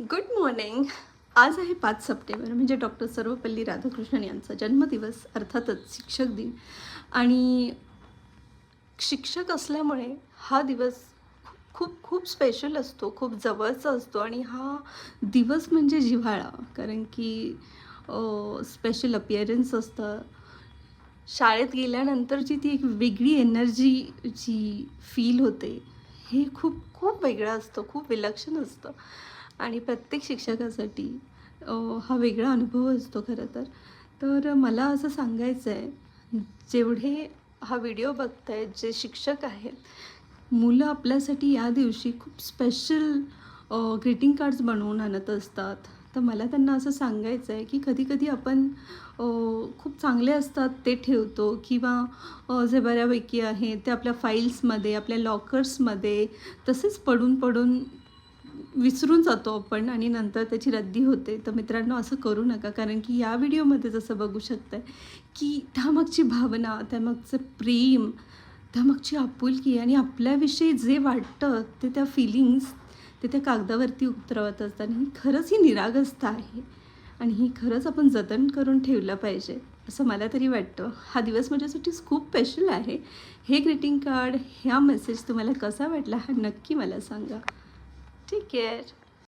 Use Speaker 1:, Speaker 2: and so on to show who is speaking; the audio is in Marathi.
Speaker 1: Good morning. आज आहे 5 सप्टेंबर, म्हणजे डॉक्टर सर्वपल्ली राधाकृष्णन यांचा जन्मदिवस, अर्थातच शिक्षक दिन. आणि शिक्षक असल्यामुळे हा दिवस खूप खूप स्पेशल असतो, खूप जवळचा असतो. आणि हा दिवस म्हणजे जिव्हाळा, कारण की स्पेशल अपिअरन्स असतं. शाळेत गेल्यानंतरची ती एक वेगळी एनर्जी जी फील होते, हे खूप खूप वेगळं असतं, खूप विलक्षण असतं. आणि प्रत्येक शिक्षकासाठी हा वेगळा अनुभव असतो खरं तर. तर मला असं सांगायचं आहे, जेवढे हा व्हिडिओ बघतायत जे शिक्षक आहेत, मुलं आपल्यासाठी या दिवशी खूप स्पेशल ग्रीटिंग कार्ड्स बनवून आणत असतात. तर मला त्यांना असं सांगायचं आहे, की कधी-कधी आपण खूप चांगले असतात ते ठेवतो, किंवा जे बऱ्यापैकी आहे ते आपल्या फाईल्समध्ये, आपल्या लॉकर्समध्ये तसेच पडून विसरून जातो आपण आणि नंतर त्याची रद्दी होते. तर मित्रांनो, असं करू नका, कारण की या व्हिडिओमध्ये जसं बघू शकताय, की त्यामागची भावना, त्यामागचं प्रेम, त्यामागची आपुलकी आणि आपल्याविषयी जे वाटतं ते त्या फीलिंग्स ते त्या कागदावरती उतरवत असतात. आणि ही खरंच ही निरागसता आहे आणि ही खरंच आपण जतन करून ठेवलं पाहिजे, असं मला तरी वाटतं. हा दिवस माझ्यासाठी खूप स्पेशल आहे. हे ग्रीटिंग कार्ड, ह्या मेसेज तुम्हाला कसा वाटला हा नक्की मला सांगा. Take care.